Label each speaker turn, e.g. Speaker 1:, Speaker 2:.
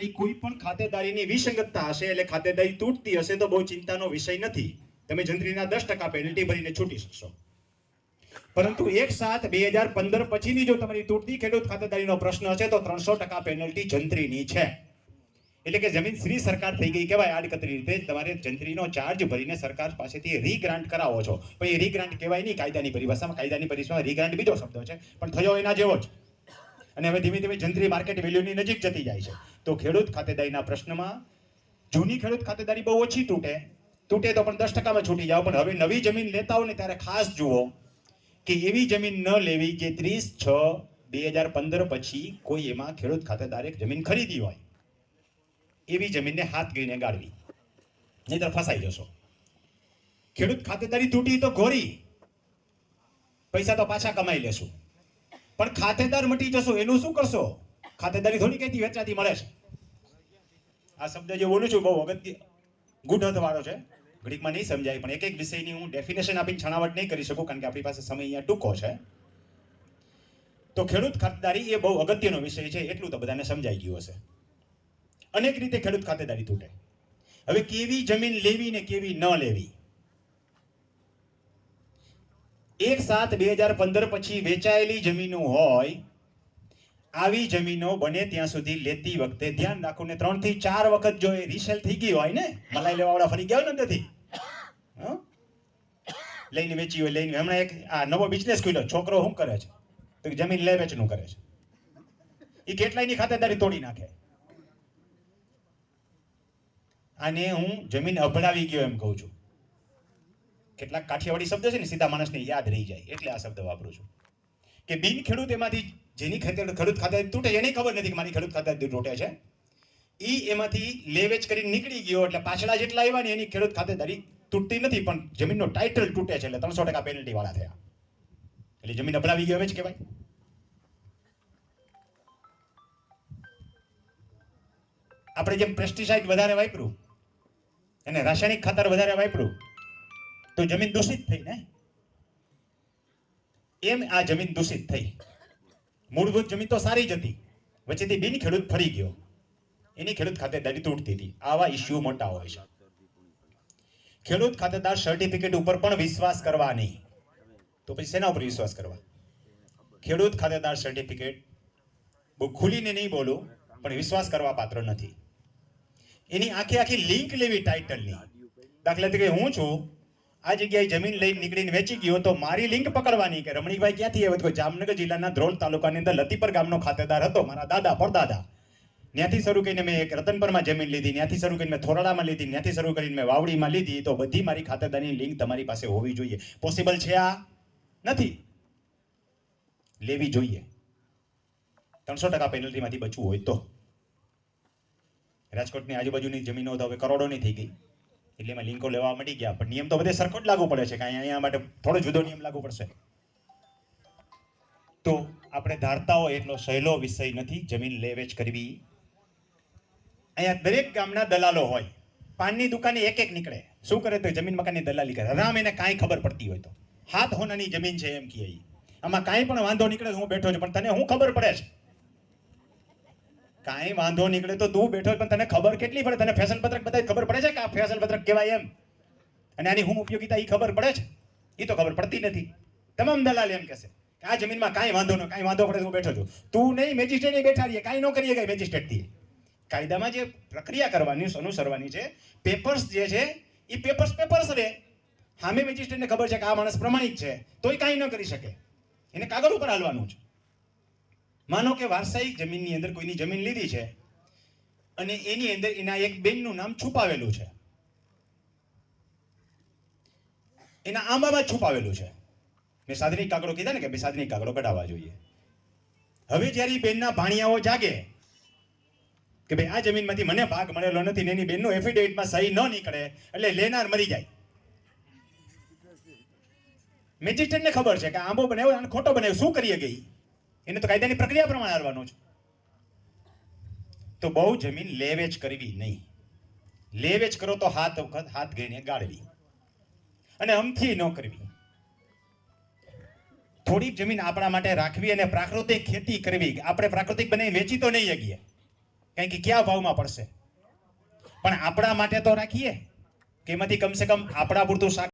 Speaker 1: તમારી કોઈ પણ ખાતેદારીની વિસંગતતા હશે એટલે ખાતેદારી તૂટતી હશે તો બહુ ચિંતાનો વિષય નથી. તમે જંત્રીના 10% પેનલ્ટી ભરીને છૂટી શકશો. પરંતુ 1/7/2015 પછીની જો તમારી તૂટતી ખેડૂત ખાતેદારીનો પ્રશ્ન હશે તો 300% પેનલ્ટી જંત્રીની છે. એટલે કે જમીન શ્રી સરકાર થઈ ગઈ કહેવાય. આડકતરી રીતે તમારે જંત્રીનો ચાર્જ ભરીને સરકાર પાસેથી રીગ્રાન્ટ કરાવો છો. પણ એ રીગ્રાન્ટ કહેવાય નહીં કાયદાની પરિભાષામાં. કાયદાની પરિભાષામાં રીગ્રાન્ટ બીજો શબ્દ છે, પણ થયો એના જેવો જ. અને હવે ધીમે ધીમે જંત્રી માર્કેટ વેલ્યુની નજીક જતી જાય છે. તો ખેડૂત ખાતેદારીના પ્રશ્નમાં જૂની ખેડૂત ખાતેદારી બહુ ઓછી તૂટે તો પણ 10%માં છૂટી જાઓ. પણ હવે નવી જમીન લેતા હો ને ત્યારે ખાસ જુઓ કે એવી જમીન ન લેવી જે 30/6/2015 પછી કોઈ એમાં ખેડૂત ખાતેદારે જમીન ખરીદી હોય એવી જમીનને હાથ ગઈને ગાળવી, નહીંતર ફસાઈ જશો. ખેડૂત ખાતેદારી તૂટી તો ઘોરી, પૈસા તો પાછા કમાઈ લેશું, પણ ખાતેદાર મટી જશો એનું શું કરશો? ખાતેદારી થોડી કઈથી વેચાતી મળે છે. આ શબ્દ જે બોલું છું બહુ અગત્ય ગુઢ વાળો છે, ઘડીકમાં નહીં સમજાય, પણ એક એક વિષયની હું ડેફિનેશન આપીને છણાવટ નહીં કરી શકું કારણ કે આપણી પાસે સમય અહીંયા ટૂંકો છે. તો ખેડૂત ખાતેદારી એ બહુ અગત્યનો વિષય છે, એટલું તો બધાને સમજાઈ ગયું હશે. અનેક રીતે ખેડૂત ખાતેદારી તૂટે. હવે કેવી જમીન લેવી ને કેવી ન લેવી. 1/7/2015 પછી વેચાયેલી જમીનો હોય આવી જમીનો બને ત્યાં સુધી લેતી વખતે ધ્યાન રાખો ને 3 થી 4 વખત જો એ રીસેલ થઈ ગઈ હોય ને, મલાઈ લેવા વાળા ફરી ગયા હોય ને નથી લઈને વેચી હોય લઈને. હમણાં એક આ નવો બિઝનેસ ખુલ્યો, છોકરો શું કરે છે તો જમીન લે વેચનું કરે છે. એ કેટલાયની ખાતેદારી તોડી નાખે. આને હું જમીન અભડાવી ગયો એમ કહું છું. કેટલાક કાઠિયાવાડી શબ્દ છે ને સીધા માણસને યાદ રહી જાય એટલે આ શબ્દ વાપરું છું કે બિન ખેડૂત એમાંથી જેની ખેડૂત ખાતેદારી તૂટે એની ખબર નથી કે મારી ખેડૂત ખાતેદારી તૂટે છે. ઈ એમાંથી લેવેચ કરીને નીકળી ગયો એટલે પાછલા જેટલા આવ્યા ને એની ખેડૂત ખાતેદારી તૂટતી નથી, પણ જમીનનો ટાઇટલ તૂટે છે એટલે 300% પેનલ્ટી વાળા થયા. એટલે જમીન અભડાવી ગયો જ કહેવાય. આપણે જેમ પેસ્ટિસાઇડ વધારે વાપર્યું અને રાસાયણિક ખાતર વધારે વાપર્યું તો જમીન દૂષિત થઈ ને, એમ આ જમીન દૂષિત થઈ. મૂળભૂત જમીન તો સારી જ હતી, વચ્ચેથી બિન ખેડૂત ફરી ગયો, એની ખેડૂત ખાતેદારી તૂટતી હતી. આવા ઇસ્યુ મોટા હોય છે. ખેડૂત ખાતેદાર સર્ટિફિકેટ ઉપર પણ વિશ્વાસ કરવા નહીં તો પછી શેના ઉપર વિશ્વાસ કરવા? ખેડૂત ખાતેદાર સર્ટિફિકેટ બહુ ખુલીને નહીં બોલું પણ વિશ્વાસ કરવા પાત્ર નથી. એની આખી લિંક લેવી ટાઇટલની. દાખલા તરીકે હું છું આ જગ્યાએ જમીન લઈને નીકળીને વેચી ગયો તો મારી લિંક પકડવાની કે રમણીકભાઈ ક્યાંથી આવ્યો? તો જામનગર જિલ્લાના ધ્રોલ તાલુકાની અંદર લતીપર ગામનો ખાતેદાર હતો, મારા દાદા પરદાદા. ત્યાંથી શરૂ કરીને મેં એક રતનપરમાં જમીન લીધી, ત્યાંથી શરૂ કરીને મેં થોરાડામાં લીધી, ત્યાંથી શરૂ કરીને મેં વાવડીમાં લીધી. તો બધી મારી ખાતેદારની લિંક તમારી પાસે હોવી જોઈએ. પોસિબલ છે? આ નથી. લેવી જોઈએ. 300% પેનલ્ટીમાંથી બચવું હોય તો. રાજકોટની આજુબાજુની જમીનો તો હવે કરોડોની થઈ ગઈ એટલે એમાં લિંકો લેવા મળી ગયા, પણ નિયમ તો બધે સરખો જ લાગુ પડે છે કે અહીંયા માટે થોડો જુદો નિયમ લાગુ પડશે. તો આપણે ધારતા હોય એટલો સહેલો વિષય નથી જમીન લે વેચ કરવી. અહીંયા દરેક ગામના દલાલો હોય, પાનની દુકાને એક નીકળે. શું કરે તો જમીન મકાનની દલાલી કરે. રામ એને કાંઈ ખબર પડતી હોય તો 7 હોનાની જમીન છે એમ કહે, આમાં કાંઈ પણ વાંધો નીકળે હું બેઠો છું, પણ તને શું ખબર પડે છે? કાંઈ વાંધો નીકળે તો તું બેઠો પણ તને ખબર કેટલી પડે? તને ફેશન પત્રક બધાય ખબર પડે છે કે આ ફેશન પત્રક કહેવાય એમ, અને આની શું ઉપયોગિતા એ ખબર પડે છે? એ તો ખબર પડતી નથી. તમામ દલાલ એમ કહેશે કે આ જમીનમાં કાંઈ વાંધો ન, કાંઈ વાંધો પડે હું બેઠો છું. તું નહીં, મેજિસ્ટ્રેટ બેઠા રહીએ, કાંઈ ન કરીએ કાંઈ મેજિસ્ટ્રેટથી. કાયદામાં જે પ્રક્રિયા કરવાની અનુસરવાની છે, પેપર્સ જે છે એ પેપર્સ રહે. સામે મેજિસ્ટ્રેટને ખબર છે કે આ માણસ પ્રમાણિક છે તોય કાંઈ ન કરી શકે, એને કાગળ ઉપર હાલવાનું છે. માનો કે વારસાઈ જમીનની અંદર કોઈની જમીન લીધી છે અને એની અંદર એના એક બેનનું નામ છુપાવેલું છે, એના આંબામાં છુપાવેલું છે. મેં સાધનિક કાગળો કીધા ને કે ભાઈ સાધનિક કાગળો કઢાવવા જોઈએ. હવે જ્યારે બેનના ભાણિયાઓ જાગે કે ભાઈ આ જમીનમાંથી મને ભાગ મળેલો નથી ને એની બેનનું એફિડેવિટમાં સહી ન નીકળે એટલે લેનાર મરી જાય. મેજિસ્ટ્રેટને ખબર છે કે આંબો બનાવ્યો અને ખોટો બનાવ્યો, શું કરીએ ગઈ? એને તો કાયદાની પ્રક્રિયા પ્રમાણે હાલવાનું છે. તો બહુ જમીન લેવેચ કરવી નહીં. લેવેચ કરો તો હાથ વખત હાથ ગઈને ગાળવી અને અમથી ન કરવી. થોડીક જમીન આપણા માટે રાખવી અને પ્રાકૃતિક ખેતી કરવી. આપણે પ્રાકૃતિક બનાવી વેચી તો નહીં શકીએ, કારણ કે કયા ભાવમાં પડશે, પણ આપણા માટે તો રાખીએ કે એમાંથી કમસે કમ આપણા પૂરતું શાક